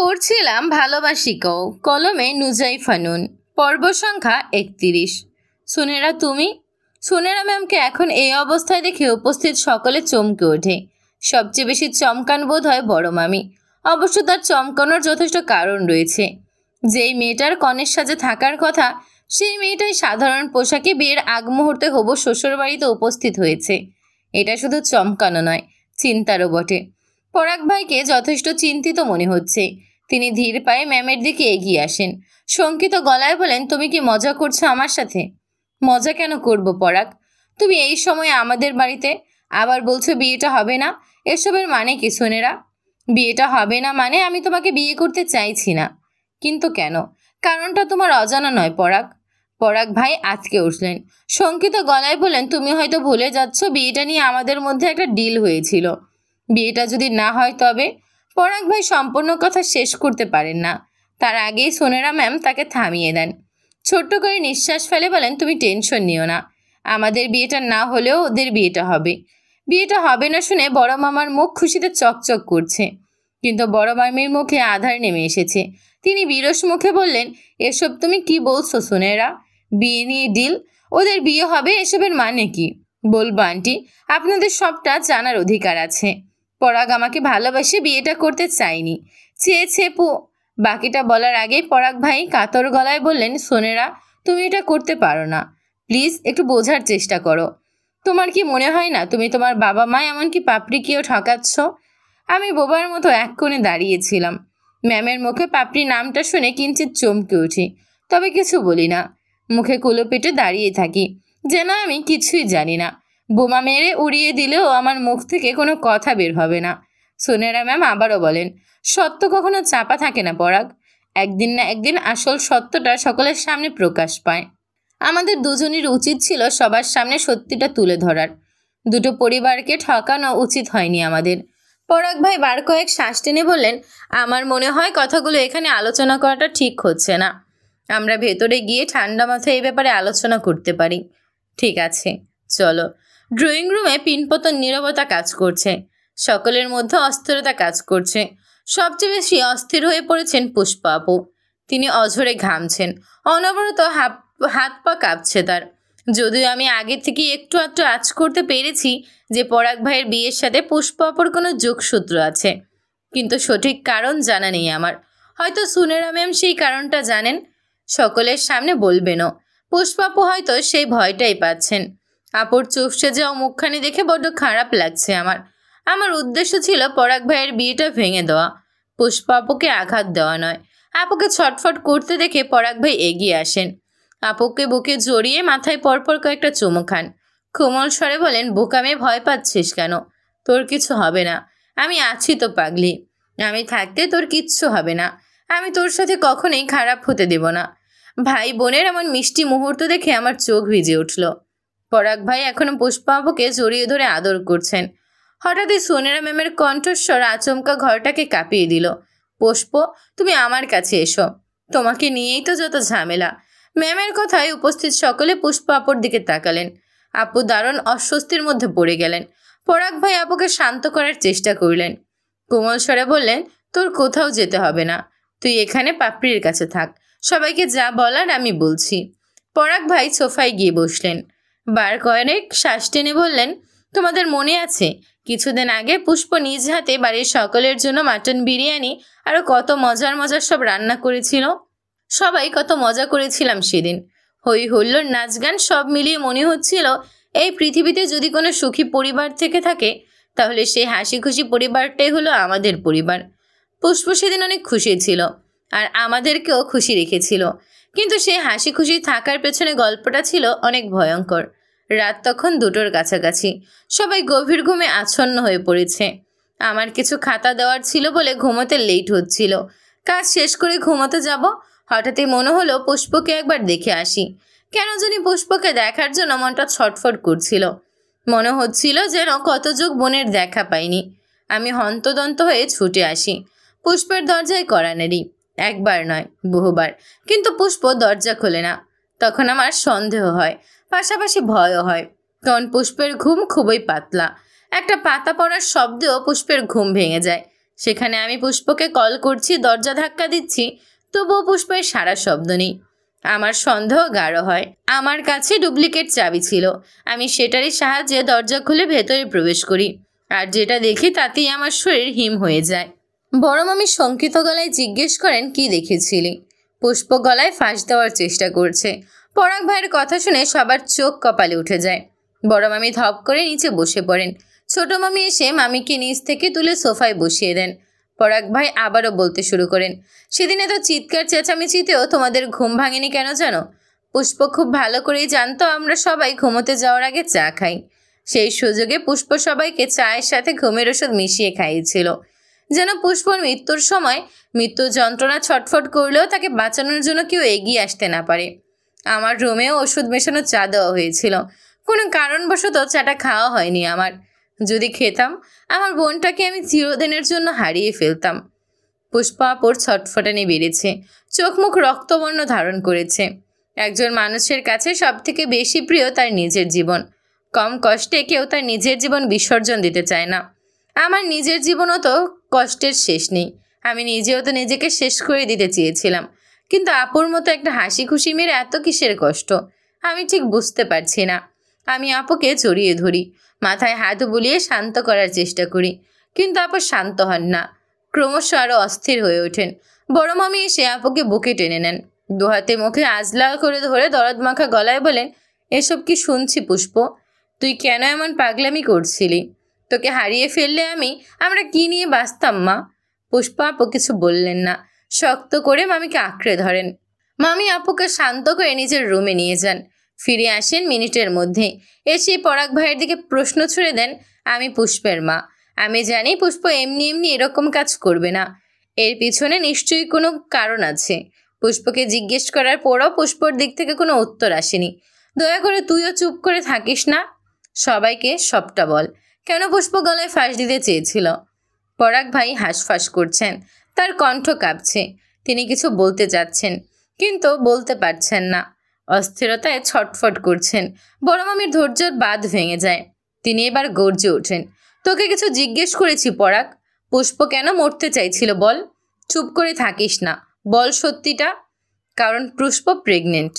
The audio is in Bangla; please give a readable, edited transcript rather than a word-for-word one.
পড়ছিলাম ভালোবাসি কও, কলমে নুজাই ফানুন, পর্ব সংখ্যা 31। সুনেরা তুমি? সুনেরা ম্যামকে এখন এই অবস্থায় দেখে উপস্থিত সকলে চমকে ওঠে। সবচেয়ে বেশি চমকান বোধ হয় বড় মামি। অবশ্য তার চমকানোর যথেষ্ট কারণ রয়েছে। যেই মেয়েটার কনের সাজে থাকার কথা, সেই মেয়েটাই সাধারণ পোশাকে বিয়ের আগ মুহূর্তে হবু শ্বশুরবাড়িতে উপস্থিত হয়েছে। এটা শুধু চমকানো নয়, চিন্তারও বটে। পরাগ ভাইকে যথেষ্ট চিন্তিত মনে হচ্ছে। তিনি ধীর পায়ে ম্যামের দিকে এগিয়ে আসেন। শঙ্কিত গলায় বলেন, তুমি কি মজা করছো আমার সাথে? মজা কেন করব পরাগ? তুমি এই সময় আমাদের বাড়িতে, আবার বলছো বিয়েটা হবে না। এসবের মানে কি সোনেরা? বিয়েটা হবে না মানে আমি তোমাকে বিয়ে করতে চাইছি না। কিন্তু কেন? কারণটা তোমার অজানা নয় পরাগ। পরাগ ভাই আজকে উঠলেন। শঙ্কিত গলায় বলেন, তুমি হয়তো ভুলে যাচ্ছ বিয়েটা নিয়ে আমাদের মধ্যে একটা ডিল হয়েছিল। বিয়েটা যদি না হয় তবে? পরাগ ভাই সম্পূর্ণ কথা শেষ করতে পারেন না। তার আগেই সোনেরা ম্যাম তাকে থামিয়ে দেন। ছোট্ট করে নিঃশ্বাস ফেলে বলেন, তুমি টেনশন নিও না। আমাদের বিয়েটা না হলেও ওদের বিয়েটা হবে। বিয়েটা হবে না শুনে বড় মামার মুখ খুশিতে চকচক করছে। কিন্তু বড় মামির মুখে আধার নেমে এসেছে। তিনি বিরস মুখে বললেন, এসব তুমি কি বলছো সোনেরা? বিয়ে নিয়ে ডিল? ওদের বিয়ে হবে এসবের মানে কি? বলবো আন্টি, আপনাদের সবটা জানার অধিকার আছে। পরাগ আমাকে ভালোবাসে বিয়েটা করতে চাইনি, চেয়েছে বাকিটা বলার আগেই পরাগ ভাই কাতর গলায় বললেন, সোনেরা তুমি এটা করতে পারো না। প্লিজ একটু বোঝার চেষ্টা করো। তোমার কি মনে হয় না তুমি তোমার বাবা মা এমনকি পাপড়িকেও ঠকাচ্ছ? আমি বোবার মতো এক কোণে দাঁড়িয়েছিলাম। ম্যামের মুখে পাপড়ি নামটা শুনে কিঞ্চিত চমকে উঠি, তবে কিছু বলি না। মুখে কুলো পেটে দাঁড়িয়ে থাকি, যেন আমি কিছুই জানি না। বোমা মেরে উড়িয়ে দিলেও আমার মুখ থেকে কোনো কথা বের হবে না। সোনেরা ম্যাম আবারও বলেন, সত্য কখনো চাপা থাকে না পরাগ। একদিন না একদিন আসল সত্যটা সকলের সামনে প্রকাশ পায়। আমাদের দুজনের উচিত ছিল সবার সামনে সত্যিটা তুলে ধরার। দুটো পরিবারকে ঠকানো উচিত হয়নি আমাদের। পরাগ ভাই বার কয়েক শ্বাস টেনে বললেন, আমার মনে হয় কথাগুলো এখানে আলোচনা করাটা ঠিক হচ্ছে না। আমরা ভেতরে গিয়ে ঠান্ডা মাথায় এই ব্যাপারে আলোচনা করতে পারি। ঠিক আছে, চলো। ড্রয়িং রুমে পিনপতন নীরবতা কাজ করছে। সকলের মধ্যে অস্থিরতা কাজ করছে। সবচেয়ে বেশি অস্থির হয়ে পড়েছেন পুষ্পা আপু। তিনি অঝরে ঘামছেন। অনবরত হাত পা কাঁপছে তার। যদিও আমি আগে থেকে একটু আধটু আঁচ করতে পেরেছি যে পরাগ ভাইয়ের বিয়ের সাথে পুষ্পা আপুর কোনো যোগসূত্র আছে, কিন্তু সঠিক কারণ জানা নেই আমার। হয়তো সুনেরা ম্যাম সেই কারণটা জানেন, সকলের সামনে বলবেনও। পুষ্পা আপু হয়তো সেই ভয়টাই পাচ্ছেন। আপুর চুপসে যাওয়া মুখখানি দেখে বড্ড খারাপ লাগছে আমার। আমার উদ্দেশ্য ছিল পরাগ ভাইয়ের বিয়েটা ভেঙে দেওয়া, পুষ্পা আপুকে আঘাত দেওয়া নয়। আপুকে ছটফট করতে দেখে পরাগ ভাই এগিয়ে আসেন। আপুকে বুকে জড়িয়ে মাথায় পরপর কয়েকটা চুমু খান। কোমল স্বরে বলেন, বোকামে ভয় পাচ্ছিস কেন? তোর কিছু হবে না, আমি আছি তো পাগলি। আমি থাকতে তোর কিচ্ছু হবে না। আমি তোর সাথে কখনোই খারাপ হতে দেব না। ভাই বোনের এমন মিষ্টি মুহূর্ত দেখে আমার চোখ ভিজে উঠল। পরাগ ভাই এখনো পুষ্পা আপুকে জড়িয়ে ধরে আদর করছেন। হঠাৎই সোনেরা ম্যামের কণ্ঠস্বর আচমকা ঘরটাকে কাঁপিয়ে দিল। পুষ্প, তুমি আমার কাছে এসো। তোমাকে নিয়েই তো যত ঝামেলা। ম্যামের কথায় উপস্থিত সকলে পুষ্পা আপুর দিকে তাকালেন। আপু দারুণ অস্বস্তির মধ্যে পড়ে গেলেন। পরাগ ভাই আপুকে শান্ত করার চেষ্টা করলেন। কোমল স্বরে বললেন, তোর কোথাও যেতে হবে না। তুই এখানে পাপড়ির কাছে থাক। সবাইকে যা বলার আমি বলছি। পরাগ ভাই সোফায় গিয়ে বসলেন। বার কয়েক শ্বাস টেনে বললেন, তোমাদের মনে আছে কিছুদিন আগে পুষ্প নিজ হাতে বাড়ির সকলের জন্য মাটন বিরিয়ানি আরো কত মজার মজার সব রান্না করেছিল? সবাই কত মজা করেছিলাম সেদিন। হই হুল্লোড়, নাচ গান সব মিলিয়ে মনে হচ্ছিল এই পৃথিবীতে যদি কোনো সুখী পরিবার থেকে থাকে তাহলে সেই হাসি খুশি পরিবারটাই হলো আমাদের পরিবার। পুষ্প সেদিন অনেক খুশি ছিল, আর আমাদেরকেও খুশি রেখেছিল। কিন্তু সেই হাসি খুশি থাকার পেছনে গল্পটা ছিল অনেক ভয়ঙ্কর। রাত তখন 2টোর কাছাকাছি। সবাই গভীর ঘুমে আচ্ছন্ন হয়ে পড়েছে। আমার কিছু খাতা দেওয়ার ছিল বলে ঘুমোতে লেট হচ্ছিল। কাজ শেষ করে ঘুমোতে যাব, হঠাৎই মনে হলো পুষ্পকে একবার দেখে আসি। কেন জানি পুষ্পকে দেখার জন্য মনটা ছটফট করছিল। মনে হচ্ছিল যেন কত যুগ বোনের দেখা পাইনি। আমি হন্তদন্ত হয়ে ছুটে আসি। পুষ্পের দরজায় কড়া নেড়ি। একবার নয়, বহুবার, কিন্তু পুষ্প দরজা খোলে না। তখন আমার সন্দেহ হয়, পাশাপাশি ভয়ও হয়। কারণ পুষ্পের ঘুম খুবই পাতলা। একটা পাতা পড়ার শব্দেও পুষ্পের ঘুম ভেঙে যায়। সেখানে আমি পুষ্পকে কল করছি, দরজা ধাক্কা দিচ্ছি, তবুও পুষ্পের সারা শব্দ নেই। আমার সন্দেহ গাঢ় হয়। আমার কাছে ডুপ্লিকেট চাবি ছিল, আমি সেটারই সাহায্যে দরজা খুলে ভেতরে প্রবেশ করি, আর যেটা দেখি তাতেই আমার শরীর হিম হয়ে যায়। বড় মামি শঙ্কিত গলায় জিজ্ঞেস করেন, কি দেখেছিলি? পুষ্প গলায় ফাঁস দেওয়ার চেষ্টা করছে। পরাগ ভাইয়ের কথা শুনে সবার চোখ কপালে উঠে যায়। বড় মামি ধপ করে নিচে বসে পড়েন। ছোট মামি এসে মামিকে নিচ থেকে তুলে সোফায় বসিয়ে দেন। পরাগ ভাই আবারও বলতে শুরু করেন, সেদিন এত চিৎকার চেঁচামেচিতেও তোমাদের ঘুম ভাঙেনি কেন জানো? পুষ্প খুব ভালো করেই জানতো আমরা সবাই ঘুমোতে যাওয়ার আগে চা খাই। সেই সুযোগে পুষ্প সবাইকে চায়ের সাথে ঘুমের ওষুধ মিশিয়ে খাইয়েছিল, যেন পুষ্পর মৃত্যুর সময় মৃত্যু যন্ত্রণা ছটফট করলেও তাকে বাঁচানোর জন্য কেউ এগিয়ে আসতে না পারে। আমার রুমেও ওষুধ মেশানো চা দেওয়া হয়েছিল। কোনো কারণবশত চাটা খাওয়া হয়নি আমার। যদি খেতাম, আমার বোনটাকে আমি চিরদিনের জন্য হারিয়ে ফেলতাম। পুষ্পাপুর ছটফটানি বেড়েছে, চোখ মুখ রক্তবর্ণ ধারণ করেছে। একজন মানুষের কাছে সব থেকে বেশি প্রিয় তার নিজের জীবন। কম কষ্টে কেউ তার নিজের জীবন বিসর্জন দিতে চায় না। আমার নিজের জীবনও তো কষ্টের শেষ নেই। আমি নিজেও তো নিজেকে শেষ করে দিতে চেয়েছিলাম, কিন্তু আপুর মতো একটা হাসি খুশি মেয়ের এত কিসের কষ্ট আমি ঠিক বুঝতে পারছি না। আমি আপুকে জড়িয়ে ধরি, মাথায় হাত বুলিয়ে শান্ত করার চেষ্টা করি, কিন্তু আপু শান্ত হন না, ক্রমশ আরও অস্থির হয়ে ওঠেন। বড় মামি এসে আপুকে বুকে টেনে নেন, দুহাতে মুখে আজলা করে ধরে দরদ মাখা গলায় বলেন, এসব কি শুনছি পুষ্প? তুই কেন এমন পাগলামি করছিলি? তোকে হারিয়ে ফেললে আমরা কি নিয়ে বাঁচতাম মা? পুষ্পা আপু কিছু বললেন না, শক্ত করে মামিকে আঁকড়ে ধরেন। মামি আপুকে শান্ত করে নিজের রুমে নিয়ে যান। ফিরে আসেন মিনিটের মধ্যে। এসে পরাগ ভাইয়ের দিকে প্রশ্ন ছুড়ে দেন, আমি পুষ্পের মা। আমি জানি পুষ্প এমনি এমনি এরকম কাজ করবে না, এর পিছনে নিশ্চয়ই কোনো কারণ আছে। পুষ্পকে জিজ্ঞেস করার পরও পুষ্পর দিক থেকে কোনো উত্তর আসেনি। দয়া করে তুইও চুপ করে থাকিস না, সবাইকে সবটা বল। কেন পুষ্প গলায় ফাঁস দিতে চেয়েছিল? পরাগ ভাই হাঁসফাঁস করছেন, তার কণ্ঠ কাঁপছে। তিনি কিছু বলতে চাচ্ছেন, কিন্তু বলতে পারছেন না। অস্থিরতায় ছটফট করছেন। বড় মামির ধৈর্যের বাঁধ ভেঙে যায়। তিনি এবার গর্জে ওঠেন, তোকে কিছু জিজ্ঞেস করেছি পরাগ, পুষ্প কেন মরতে চাইছিল বল। চুপ করে থাকিস না, বল সত্যিটা। কারণ পুষ্প প্রেগনেন্ট।